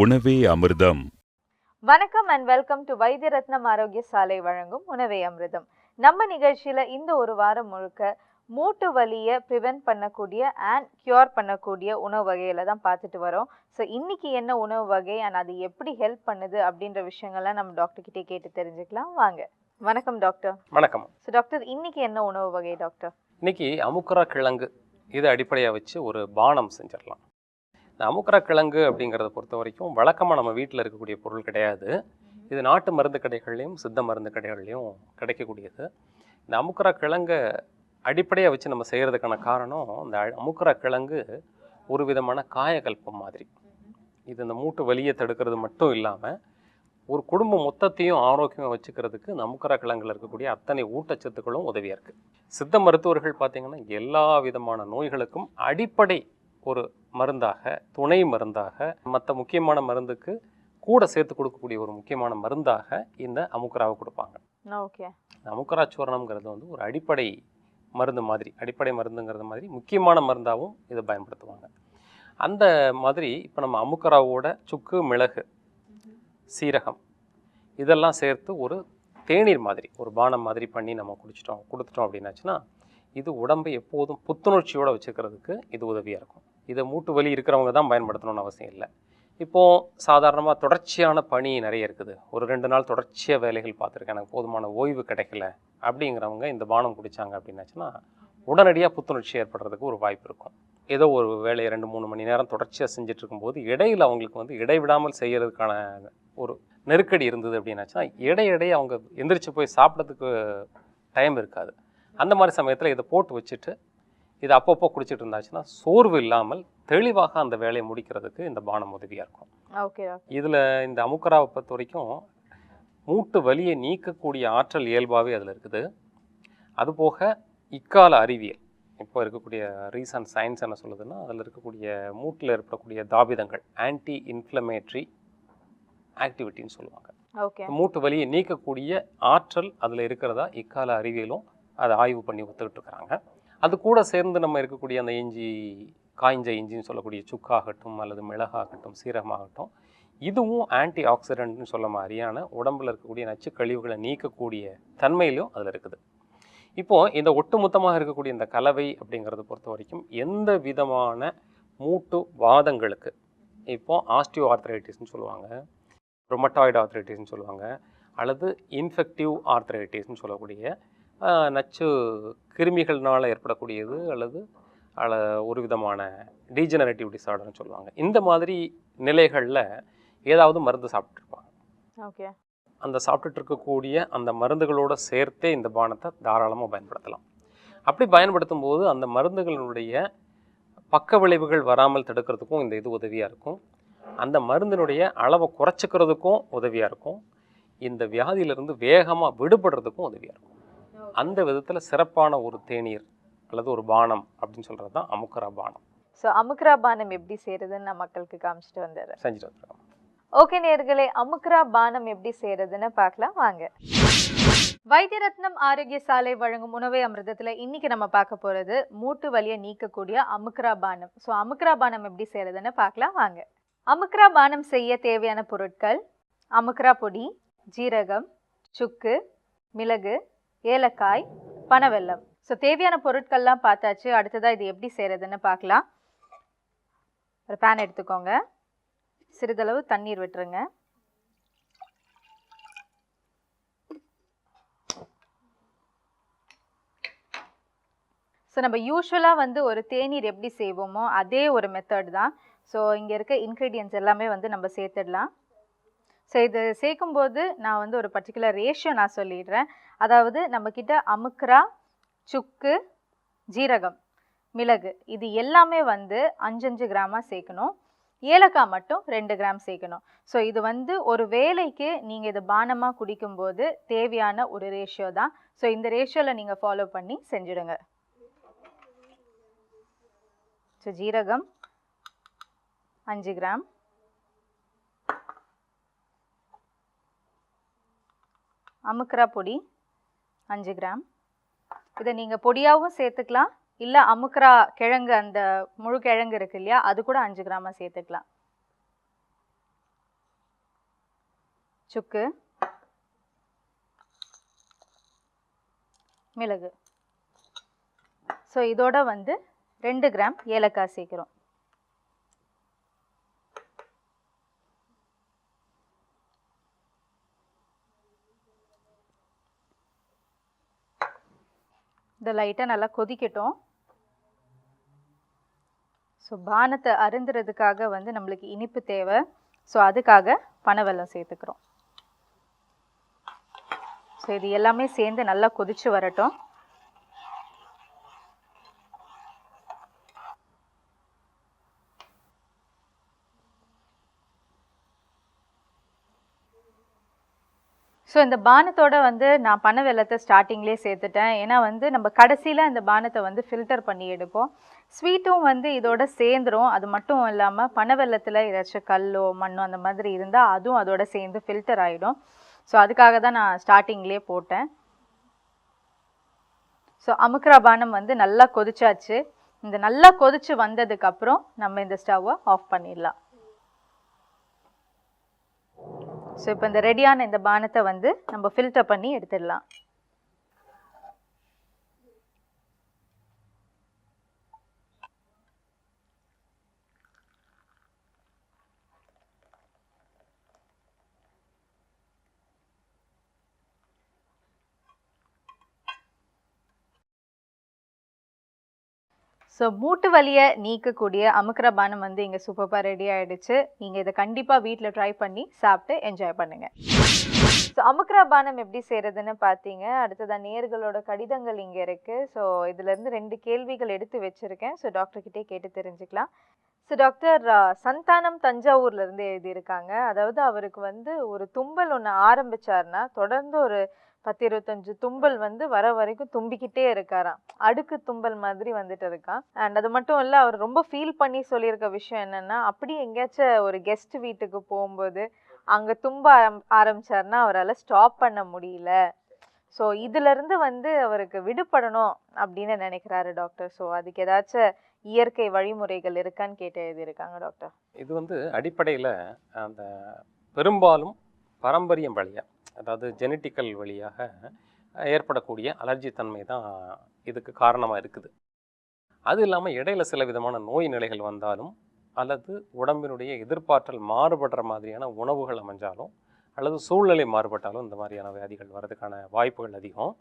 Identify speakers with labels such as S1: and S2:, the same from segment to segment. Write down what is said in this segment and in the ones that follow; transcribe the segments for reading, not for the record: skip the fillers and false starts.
S1: உணவே அமிர்தம்.
S2: வணக்கம் அண்ட் வெல்கம் டு வைத்திய ரத்னம் ஆரோக்கிய சாலை வழங்கும் உணவே அமிர்தம். நம்ம நிகழ்ச்சியில் இந்த ஒரு வாரம் முழுக்க மூட்டு வலியை ப்ரிவென்ட் பண்ணக்கூடிய அண்ட் க்யூர் பண்ணக்கூடிய உணவு வகையில தான் பார்த்துட்டு வரோம். ஸோ இன்னைக்கு என்ன உணவு வகை அண்ட் அது எப்படி ஹெல்ப் பண்ணுது அப்படின்ற விஷயங்கள்லாம் நம்ம டாக்டர் கிட்டே கேட்டு தெரிஞ்சுக்கலாம். வாங்க. வணக்கம் டாக்டர்.
S3: வணக்கம்.
S2: ஸோ டாக்டர், இன்னைக்கு என்ன உணவு வகை டாக்டர்?
S3: இன்னைக்கு அமுக்கரா கிழங்கு இதை அடிப்படையாக வச்சு ஒரு பானம் செஞ்சிடலாம். இந்த அமுக்கரா கிழங்கு அப்படிங்கிறத பொறுத்த வரைக்கும் வழக்கமாக நம்ம வீட்டில் இருக்கக்கூடிய பொருள் கிடையாது. இது நாட்டு மருந்து கடைகள்லையும் சித்த மருந்து கடைகள்லையும் கிடைக்கக்கூடியது. இந்த அமுக்கரா கிழங்கை அடிப்படையாக வச்சு நம்ம செய்கிறதுக்கான காரணம், இந்த அமுக்கரா கிழங்கு ஒரு விதமான காயகல்பம் மாதிரி. இது இந்த மூட்டு வலியை தடுக்கிறது மட்டும் இல்லாமல் ஒரு குடும்பம் மொத்தத்தையும் ஆரோக்கியமாக வச்சுக்கிறதுக்கு இந்த அமுக்கரா கிழங்குல இருக்கக்கூடிய அத்தனை ஊட்டச்சத்துக்களும் உதவியாக இருக்குது. சித்த மருத்துவர்கள் பார்த்திங்கன்னா எல்லா விதமான நோய்களுக்கும் அடிப்படை ஒரு மருந்தாக, துணை மருந்தாக, மற்ற முக்கியமான மருந்துக்கு கூட சேர்த்து கொடுக்கக்கூடிய ஒரு முக்கியமான மருந்தாக இந்த அமுக்கராவை கொடுப்பாங்க.
S2: ஓகே.
S3: அமுக்கரா சூரணம்ங்கிறது வந்து ஒரு அடிப்படை மருந்து மாதிரி, அடிப்படை மருந்துங்கிறது மாதிரி முக்கியமான மருந்தாகவும் இதை பயன்படுத்துவாங்க. அந்த மாதிரி இப்போ நம்ம அமுக்கராவோட சுக்கு, மிளகு, சீரகம் இதெல்லாம் சேர்த்து ஒரு தேநீர் மாதிரி, ஒரு பானம் மாதிரி பண்ணி நம்ம கொடுத்துட்டோம் அப்படின்னாச்சுன்னா இது உடம்பை எப்போதும் புத்துணர்ச்சியோடு வச்சுக்கிறதுக்கு இது உதவியாக இருக்கும். இதை மூட்டு வலி இருக்கிறவங்க தான் பயன்படுத்தணும்னு அவசியம் இல்லை. இப்போது சாதாரணமாக தொடர்ச்சியான பணி நிறைய இருக்குது, ஒரு 2 நாள் தொடர்ச்சியாக வேலைகள் பார்த்துருக்கேன், எனக்கு போதுமான ஓய்வு கிடைக்கல அப்படிங்கிறவங்க இந்த பானம் குடித்தாங்க அப்படின்னாச்சுன்னா உடனடியாக புத்துணர்ச்சி ஏற்படுறதுக்கு ஒரு வாய்ப்பு இருக்கும். ஏதோ ஒரு வேலையை 2-3 மணி நேரம் தொடர்ச்சியாக செஞ்சுட்டு இருக்கும்போது இடையில் அவங்களுக்கு வந்து இடைவிடாமல் செய்கிறதுக்கான ஒரு நெருக்கடி இருந்தது அப்படின்னாச்சுன்னா இடையிடையே அவங்க எந்திரிச்சு போய் சாப்பிட்றதுக்கு டைம் இருக்காது. அந்த மாதிரி சமயத்தில் இதை போட்டு வச்சுட்டு இதை அப்பப்போ குடிச்சிட்டு இருந்தாச்சுன்னா சோர்வு இல்லாமல் தெளிவாக அந்த வேலையை முடிக்கிறதுக்கு இந்த பானம் உதவியாக இருக்கும்.
S2: ஓகே.
S3: இதில் இந்த அமுக்கராவை பொறுத்த வரைக்கும் மூட்டு வலியை நீக்கக்கூடிய ஆற்றல் இயல்பாகவே அதில் இருக்குது. அதுபோக இக்கால அறிவியல், இப்போ இருக்கக்கூடிய ரீசன்ட் சயின்ஸ் என்ன சொல்லுதுன்னா, அதில் இருக்கக்கூடிய மூட்டில் ஏற்படக்கூடிய தாபிதங்கள், ஆன்டி இன்ஃப்ளமேட்ரி ஆக்டிவிட்டின்னு சொல்லுவாங்க.
S2: ஓகே.
S3: மூட்டு வலியை நீக்கக்கூடிய ஆற்றல் அதில் இருக்கிறதா இக்கால அறிவியலும் அதை ஆய்வு பண்ணி ஒத்துக்கிட்டு இருக்கிறாங்க. அது கூட சேர்ந்து நம்ம இருக்கக்கூடிய அந்த இஞ்சி, காய்ஞ்ச இஞ்சின்னு சொல்லக்கூடிய சுக்காகட்டும் அல்லது மிளகாகட்டும் சீரகமாகட்டும், இதுவும் ஆன்டி ஆக்சிடென்ட்னு சொல்ல மாதிரியான உடம்பில் இருக்கக்கூடிய நச்சு கழிவுகளை நீக்கக்கூடிய தன்மையிலும் அதில் இருக்குது. இப்போது இந்த ஒட்டுமொத்தமாக இருக்கக்கூடிய இந்த கலவை அப்படிங்கிறத பொறுத்த வரைக்கும் எந்த விதமான மூட்டு வாதங்களுக்கு, இப்போது ஆஸ்டியோ ஆர்த்ரைட்டிஸ்ன்னு சொல்லுவாங்க, ரொமட்டாய்டு ஆர்த்ரைட்டிஸ்ன்னு சொல்லுவாங்க, அல்லது இன்ஃபெக்டிவ் ஆர்த்ரைட்டிஸ்ன்னு சொல்லக்கூடிய நச்சு கிருமிகள்னால் ஏற்படக்கூடியது, அல்லது ஒரு விதமான டீஜெனரேட்டிவ் டிஸார்டர்னு சொல்லுவாங்க. இந்த மாதிரி நிலைகளில் ஏதாவது மருந்து சாப்பிட்ருப்பாங்க.
S2: ஓகே.
S3: அந்த சாப்பிட்டுட்டு இருக்கக்கூடிய அந்த மருந்துகளோடு சேர்த்தே இந்த பானத்தை தாராளமாக பயன்படுத்தலாம். அப்படி பயன்படுத்தும் போது அந்த மருந்துகளுடைய பக்க விளைவுகள் வராமல் தடுக்கிறதுக்கும் இந்த இது உதவியாக இருக்கும். அந்த மருந்தினுடைய அளவை குறைச்சிக்கிறதுக்கும் உதவியாக இருக்கும். இந்த வியாதியிலிருந்து வேகமாக விடுபடுறதுக்கும் உதவியாக இருக்கும். அந்த விதத்தில் சிறப்பான ஒரு தேநீர் அல்லது ஒரு பானம் அப்படின்னு சொல்கிறது தான் அமுக்கரா பானம்.
S2: ஸோ அமுக்கரா பானம் எப்படி செய்யறதுன்னு நான் மக்களுக்கு காமிச்சிட்டு வந்துடுறேன்.
S3: செஞ்சுட்டு வந்துருக்கோம்.
S2: ஓகே நேயர்களே, அமுக்கரா பானம் எப்படி செய்யறதுன்னு பார்க்கலாம் வாங்க. வைத்திய ரத்னம் ஆரோக்கிய சாலை வழங்கும் உணவே அமிர்தத்தில் இன்னைக்கு நம்ம பார்க்க போகிறது மூட்டு வலியை நீக்கக்கூடிய அமுக்கரா பானம். ஸோ அமுக்கரா பானம் எப்படி செய்யறதுன்னு பார்க்கலாம் வாங்க. அமுக்கரா பானம் செய்ய தேவையான பொருட்கள்: அமுக்கரா பொடி, ஜீரகம், சுக்கு, மிளகு, ஏலக்காய், பனவெல்லம். ஸோ தேவையான பொருட்கள்லாம் பார்த்தாச்சு. அடுத்ததாக இது எப்படி செய்கிறதுன்னு பார்க்கலாம். ஒரு பேன் எடுத்துக்கோங்க, சிறிதளவு தண்ணீர் விட்டுருங்க. ஸோ நம்ம யூஸ்வலாக வந்து ஒரு தேநீர் எப்படி செய்வோமோ அதே ஒரு மெத்தட் தான். ஸோ இங்கே இருக்க இன்க்ரீடியன்ட்ஸ் எல்லாமே வந்து நம்ம சேர்த்துடலாம். ஸோ இது சேர்க்கும்போது நான் வந்து ஒரு பர்டிகுலர் ரேஷியோ நான் சொல்லிடுறேன். அதாவது நம்மக்கிட்ட அமுக்கரா, சுக்கு, ஜீரகம், மிளகு இது எல்லாமே வந்து 5 கிராமாக சேர்க்கணும். ஏலக்காய் மட்டும் 2 கிராம் சேர்க்கணும். ஸோ இது வந்து ஒரு வேளைக்கு நீங்கள் இது பானமாக குடிக்கும்போது தேவையான ஒரு ரேஷியோ தான். ஸோ இந்த ரேஷியோவில் நீங்கள் ஃபாலோ பண்ணி செஞ்சுடுங்க. ஸோ ஜீரகம் 5 கிராம், அமுக்கரா பொடி 5 கிராம். இதை நீங்கள் பொடியாகவும் சேர்த்துக்கலாம், இல்லை அமுக்கரா கிழங்கு அந்த முழு கிழங்கு இருக்கு இல்லையா அது கூட 5 கிராமாக சேர்த்துக்கலாம். சுக்கு, மிளகு. ஸோ இதோட வந்து 2 கிராம் ஏலக்காய் சேர்க்குறோம். இதை லைட்டாக நல்லா கொதிக்கட்டும். ஸோ பானத்தை அருந்துறதுக்காக வந்து நம்மளுக்கு இனிப்பு தேவை. ஸோ அதுக்காக பனவெல்லம் சேர்த்துக்கிறோம். ஸோ இது எல்லாமே சேர்ந்து நல்லா கொதிச்சு வரட்டும். ஸோ இந்த பானத்தோட வந்து நான் பனை வெல்லத்தை ஸ்டார்டிங்லேயே சேர்த்துட்டேன். ஏன்னா வந்து நம்ம கடைசியில் இந்த பானத்தை வந்து ஃபில்டர் பண்ணி எடுப்போம். ஸ்வீட்டும் வந்து இதோட சேர்ந்துரும். அது மட்டும் இல்லாமல் பனை வெல்லத்தில் ஏதாச்சும் கல்லோ மண்ணோ அந்த மாதிரி இருந்தால் அதுவும் அதோட சேர்ந்து ஃபில்டர் ஆகிடும். ஸோ அதுக்காக தான் நான் ஸ்டார்டிங்லேயே போட்டேன். ஸோ அமுக்குரா பானம் வந்து நல்லா கொதிச்சாச்சு. இந்த நல்லா கொதிச்சு வந்ததுக்கப்புறம் நம்ம இந்த ஸ்டவ்வை ஆஃப் பண்ணிடலாம். ஸோ இப்போ இந்த ரெடியான இந்த பானத்தை வந்து நம்ம ஃபில்டர் பண்ணி எடுத்துடலாம். ஸோ மூட்டு வலியை நீக்கக்கூடிய அமுக்குரா பானம் வந்து இங்கே சூப்பராக ரெடி ஆகிடுச்சு. நீங்கள் இதை கண்டிப்பாக வீட்டில் ட்ரை பண்ணி சாப்பிட்டு என்ஜாய் பண்ணுங்கள். ஸோ அமுக்குரா பானம் எப்படி செய்கிறதுன்னு பார்த்தீங்க. அடுத்ததான் நேயர்களோட கடிதங்கள் இங்கே இருக்குது. ஸோ இதுலேருந்து 2 கேள்விகள் எடுத்து வச்சுருக்கேன். ஸோ டாக்டர்கிட்டே கேட்டு தெரிஞ்சுக்கலாம். ஸோ டாக்டர், சந்தானம் தஞ்சாவூர்லேருந்து எழுதியிருக்காங்க. அதாவது அவருக்கு வந்து ஒரு தும்பல் ஒன்று ஆரம்பித்தார்னா தொடர்ந்து ஒரு 10-25 தும்பல் வந்து வர வரைக்கும் தும்பிக்கிட்டே இருக்காராம். அடுக்கு தும்பல் மாதிரி வந்துட்டு இருக்கான். அண்ட் அது மட்டும் இல்லை, அவர் ரொம்ப ஃபீல் பண்ணி சொல்லியிருக்க விஷயம் என்னென்னா, அப்படி எங்கேயாச்சும் ஒரு கெஸ்ட் வீட்டுக்கு போகும்போது அங்கே தும்ப ஆரம்பிச்சார்னா அவரால் ஸ்டாப் பண்ண முடியல. ஸோ இதிலிருந்து வந்து அவருக்கு விடுபடணும் அப்படின்னு நினைக்கிறாரு டாக்டர். ஸோ அதுக்கு ஏதாச்சும் இயற்கை வழிமுறைகள் இருக்கான்னு கேட்டு எழுதியிருக்காங்க டாக்டர்.
S3: இது வந்து அடிப்படையில் அந்த பெரும்பாலும் பாரம்பரியம் வழியாக, அதாவது ஜெனட்டிக்கல் வழியாக ஏற்படக்கூடிய அலர்ஜி தன்மை தான் இதுக்கு காரணமாக இருக்குது. அது இல்லாமல் இடையில சில விதமான நோய் நிலைகள் வந்தாலும், அல்லது உடம்பினுடைய எதிர்ப்பாற்றல் மாறுபடுற மாதிரியான உணவுகள் அமைஞ்சாலும், அல்லது சூழ்நிலை மாறுபட்டாலும் இந்த மாதிரியான வியாதிகள் வர்றதுக்கான வாய்ப்புகள் அதிகம்.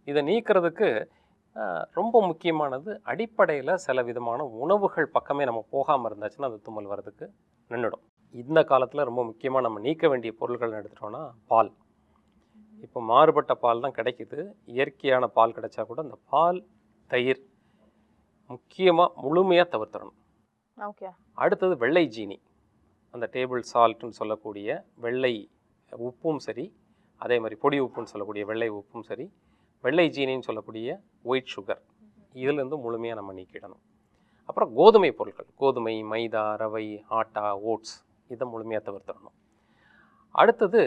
S3: இதை நீக்கிறதுக்கு ரொம்ப முக்கியமானது அடிப்படையில் சில விதமான உணவுகள் பக்கமே நம்ம போகாமல் இருந்தாச்சுன்னா அது தும்மல் வர்றதுக்கு நின்றுடும். இந்த காலத்தில் ரொம்ப முக்கியமாக நம்ம நீக்க வேண்டிய பொருட்கள் எடுத்துட்டோம்னா பால். இப்போ மாறுபட்ட பால் தான் கிடைக்குது. இயற்கையான பால் கிடைச்சா கூட அந்த பால், தயிர் முக்கியமாக முழுமையாக தவிர்த்துடணும்.
S2: ஓகே. அடுத்தது
S3: வெள்ளை ஜீனி, அந்த டேபிள் சால்ட்டுன்னு சொல்லக்கூடிய வெள்ளை உப்பும் சரி, அதே மாதிரி பொடி உப்புன்னு சொல்லக்கூடிய வெள்ளை உப்பும் சரி, வெள்ளை ஜீனின்னு சொல்லக்கூடிய ஒயிட் சுகர், இதிலேருந்து முழுமையாக நம்ம நீக்கிடணும். அப்புறம் கோதுமை பொருட்கள், கோதுமை, மைதா, ரவை, ஆட்டா, ஓட்ஸ், இதை முழுமையாக தவிர்த்துடணும். அடுத்தது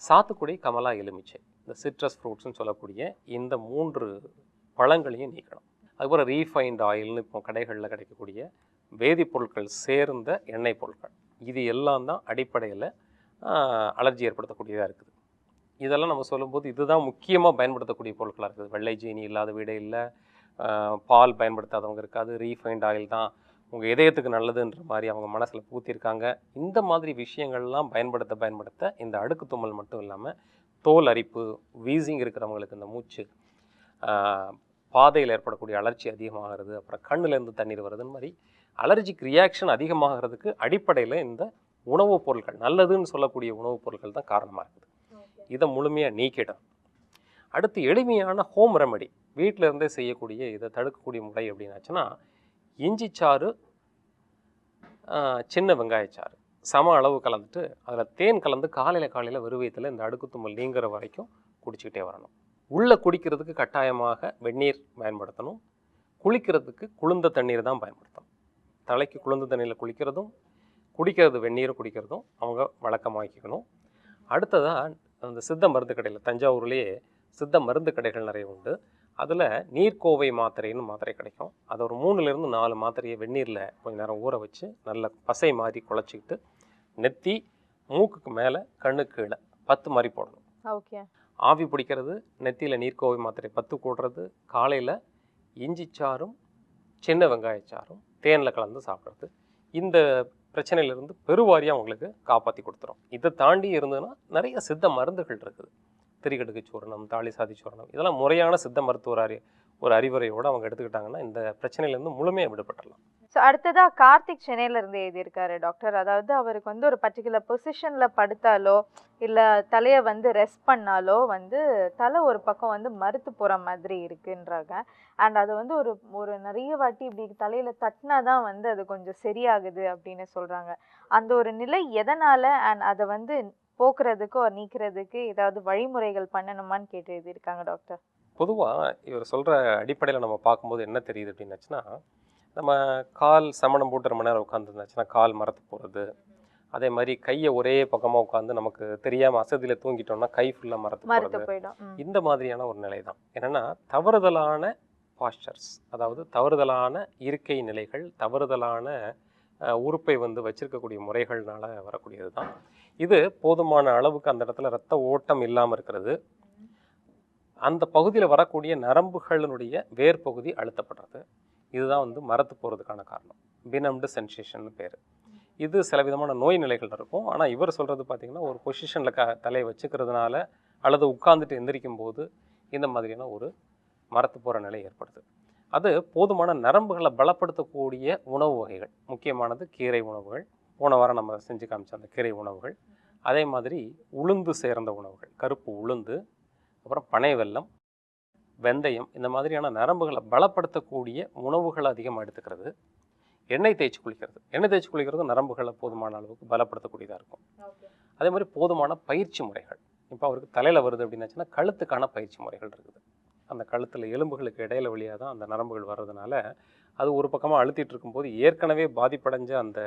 S3: சாத்துக்குடி, கமலா, எலுமிச்சை, இந்த சிட்ரஸ் ஃப்ரூட்ஸ்ன்னு சொல்லக்கூடிய இந்த 3 பழங்களையும் நீக்கணும். அதுக்கப்புறம் ரீஃபைண்ட் ஆயில்னு இப்போ கடைகளில் கிடைக்கக்கூடிய வேதிப்பொருட்கள் சேர்ந்த எண்ணெய் பொருட்கள், இது எல்லாம் தான் அடிப்படையில் அலர்ஜி ஏற்படுத்தக்கூடியதாக இருக்குது. இதெல்லாம் நம்ம சொல்லும்போது இதுதான் முக்கியமாக பயன்படுத்தக்கூடிய பொருட்களாக இருக்குது. வெள்ளை ஜீனி இல்லாத வீடே இல்லை, பால் பயன்படுத்தாதவங்க இருக்காது, ரீஃபைண்ட் ஆயில் தான் உங்கள் இதயத்துக்கு நல்லதுன்ற மாதிரி அவங்க மனசில் பூத்திருக்காங்க. இந்த மாதிரி விஷயங்கள்லாம் பயன்படுத்த இந்த அடுக்கு தும்மல் மட்டும் இல்லாமல் தோல் அரிப்பு, வீசிங் இருக்கிறவங்களுக்கு இந்த மூச்சு பாதையில் ஏற்படக்கூடிய அலர்ச்சி அதிகமாகிறது, அப்புறம் கண்ணுலேருந்து தண்ணீர் வருதுன்னு மாதிரி அலர்ஜிக் ரியாக்ஷன் அதிகமாகிறதுக்கு அடிப்படையில் இந்த உணவுப் பொருட்கள், நல்லதுன்னு சொல்லக்கூடிய உணவுப் பொருட்கள் தான் காரணமாக இருக்குது. இதை முழுமையாக நீக்கிடும். அடுத்து எளிமையான ஹோம் ரெமெடி, வீட்டில் இருந்தே செய்யக்கூடிய இதை தடுக்கக்கூடிய முறை அப்படின்னாச்சுன்னா, இஞ்சி சாறு, சின்ன வெங்காயச்சாறு சம அளவு கலந்துட்டு அதில் தேன் கலந்து காலையில் வெறுவயத்தில் இந்த அடுக்கு தும்மல் நீங்கிற வரைக்கும் குடிச்சிக்கிட்டே வரணும். உள்ளே குடிக்கிறதுக்கு கட்டாயமாக வெந்நீர் பயன்படுத்தணும். குளிக்கிறதுக்கு குளிர்ந்த தண்ணீர் தான் பயன்படுத்தணும். தலைக்கு குளிர்ந்த தண்ணீரில் குளிக்கிறதும், குடிக்கிறது வெந்நீரும் குடிக்கிறதும் அவங்க வழக்கமாக்கிக்கணும். அடுத்ததாக அந்த சித்த மருந்து கடையில், தஞ்சாவூர்லேயே சித்த மருந்து கடைகள் நிறைய உண்டு. அதில் நீர்க்கோவை மாத்திரைன்னு மாத்திரை கிடைக்கும். அதை ஒரு 3லேருந்து 4 மாத்திரையை வெந்நீரில் கொஞ்சம் நேரம் ஊற வச்சு நல்ல பசை மாதிரி குழச்சிக்கிட்டு நெத்தி, மூக்குக்கு மேலே, கண்ணுக்கு கீழே 10 மாதிரி போடணும்.
S2: ஓகே.
S3: ஆவி பிடிக்கிறது, நெத்தியில் நீர்க்கோவை மாத்திரை 10 போடுறது, காலையில் இஞ்சி சாறும் சின்ன வெங்காயச்சாறும் தேனில் கலந்து சாப்பிட்றது. இந்த பிரச்சனையிலிருந்து பெருவாரியாக உங்களுக்கு காப்பாற்றி கொடுத்துரும். இதை தாண்டி இருந்ததுன்னா நிறைய சித்த மருந்துகள் இருக்குது. திரிகடுக்கு சூரணம், தாலிசாதி சூரணம், இதெல்லாம் முறையான சித்த மருத்துவர் ஒரு அறிவுரையோடு அவங்க எடுத்துக்கிட்டாங்கன்னா இந்த பிரச்சனையிலேருந்து முழுமையாக விடுபட்டுடலாம்.
S2: ஸோ அடுத்ததாக கார்த்திக் சென்னையிலேருந்து எழுதியிருக்காரு டாக்டர். அதாவது அவருக்கு வந்து ஒரு பர்டிகுலர் பொசிஷனில் படுத்தாலோ இல்லை தலையை வந்து ரெஸ்ட் பண்ணாலோ வந்து தலை ஒரு பக்கம் வந்து மறுத்து போகிற மாதிரி இருக்குன்றாங்க. அண்ட் அது வந்து ஒரு ஒரு நிறைய வாட்டி இப்படி தலையில் தட்டினா தான் வந்து அது கொஞ்சம் சரியாகுது அப்படின்னு சொல்கிறாங்க. அந்த ஒரு நிலை எதனால், அண்ட் அதை வந்து போக்குறதுக்கு நீக்கிறதுக்கு ஏதாவது வழிமுறைகள் பண்ணணுமான்னு கேட்டு எழுதியிருக்காங்க டாக்டர்.
S3: பொதுவாக இவர் சொல்கிற அடிப்படையில் நம்ம பார்க்கும்போது என்ன தெரியுது அப்படின்னாச்சுன்னா, நம்ம கால் சமணம் போட்டு ரொம்ப நேரம் உட்காந்துருந்தாச்சுன்னா கால் மரத்து போகிறது, அதே மாதிரி கையை ஒரே பக்கமாக உட்காந்து நமக்கு தெரியாமல் அசதியில் தூங்கிட்டோம்னா கை ஃபுல்லாக மரத்து போகிறது,
S2: போயிடும்.
S3: இந்த மாதிரியான ஒரு நிலை தான். என்னென்னா தவறுதலான பாஸ்டர்ஸ், அதாவது தவறுதலான இருக்கை நிலைகள், தவறுதலான உறுப்பை வந்து வச்சிருக்கக்கூடிய முறைகள்னால வரக்கூடியது தான் இது. போதுமான அளவுக்கு அந்த இடத்துல ரத்த ஓட்டம் இல்லாமல் இருக்கிறது, அந்த பகுதியில் வரக்கூடிய நரம்புகளினுடைய வேர் பகுதி அழுத்தப்படுறது, இதுதான் வந்து மரத்து போகிறதுக்கான காரணம். பினம்டு சென்சேஷன் பேர். இது சில விதமான நோய் நிலைகள் இருக்கும். ஆனால் இவர் சொல்கிறது பார்த்திங்கன்னா ஒரு பொசிஷனில் தலையை வச்சுக்கிறதுனால அல்லது உட்கார்ந்துட்டு எந்திரிக்கும் போது இந்த மாதிரியான ஒரு மரத்து போகிற நிலை ஏற்படுது. அது போதுமான நரம்புகளை பலப்படுத்தக்கூடிய உணவு வகைகள், முக்கியமானது கீரை உணவுகள். போன வாரம் நம்ம செஞ்சு காமிச்ச அந்த கீரை உணவுகள், அதே மாதிரி உளுந்து சேர்ந்த உணவுகள், கருப்பு உளுந்து, அப்புறம் பனை வெல்லம், வெந்தயம், இந்த மாதிரியான நரம்புகளை பலப்படுத்தக்கூடிய உணவுகளை அதிகமாக எடுத்துக்கிறது. எண்ணெய் தேய்ச்சி குளிக்கிறது, எண்ணெய் தேய்ச்சி குளிக்கிறது நரம்புகளை போதுமான அளவுக்கு பலப்படுத்தக்கூடியதாக இருக்கும். அதே மாதிரி போதுமான பயிற்சி முறைகள். இப்போ அவருக்கு தலையில் வருது அப்படின்னாச்சுன்னா கழுத்துக்கான பயிற்சி முறைகள் இருக்குது. அந்த கழுத்தில் எலும்புகளுக்கு இடையில வழியாக தான் அந்த நரம்புகள் வர்றதுனால அது ஒரு பக்கமாக அழுத்திட்டு இருக்கும்போது ஏற்கனவே பாதிப்படைஞ்ச அந்த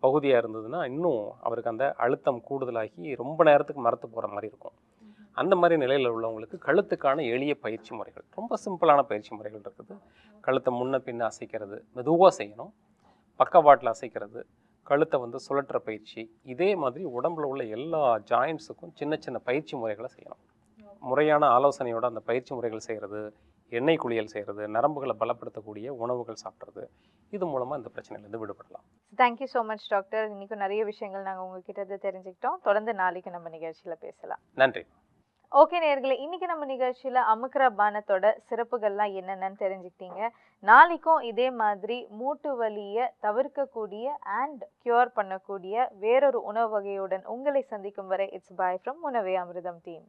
S3: பகுதியாக இருந்ததுன்னா இன்னும் அவருக்கு அந்த அழுத்தம் கூடுதலாகி ரொம்ப நேரத்துக்கு மரத்து போகிற மாதிரி இருக்கும். அந்த மாதிரி நிலையில் உள்ளவங்களுக்கு கழுத்துக்கான எளிய பயிற்சி முறைகள், ரொம்ப சிம்பிளான பயிற்சி முறைகள் இருக்குது. கழுத்தை முன்ன பின்ன அசைக்கிறது, மெதுவாக செய்யணும். பக்கவாட்டில் அசைக்கிறது, கழுத்தை வந்து சுழற்ற பயிற்சி, இதே மாதிரி உடம்புல உள்ள எல்லா ஜாயின்ஸுக்கும் சின்ன சின்ன பயிற்சி முறைகளை செய்யணும். முறையான ஆலோசனையோட அந்த பயிற்சி முறைகள் செய்கிறது, எண்ணெய் குளியல் செய்கிறது, நரம்புகளை பலப்படுத்தக்கூடிய உணவுகள் சாப்பிட்றது, இது மூலமாக இந்த பிரச்சனையிலேருந்து விடுபடலாம்.
S2: Thank you so much doctor. இன்றைக்கும் நிறைய விஷயங்கள் நாங்கள் உங்ககிட்ட தெரிஞ்சுக்கிட்டோம். தொடர்ந்து நாளைக்கு நம்ம நிகழ்ச்சியில் பேசலாம்.
S3: நன்றி.
S2: ஓகே நேயர்களே, இன்னைக்கு நம்ம நிகழ்ச்சியில் அமுக்ரா பானத்தோட சிறப்புகள்லாம் என்னென்னு தெரிஞ்சுக்கிட்டீங்க. நாளைக்கும் இதே மாதிரி மூட்டு வலியை தவிர்க்கக்கூடிய அண்ட் கியூர் பண்ணக்கூடிய வேறொரு உணவு வகையுடன் உங்களை சந்திக்கும் வரை இட்ஸ் பாய் ஃப்ரம் உணவே அமிர்தம் டீம்.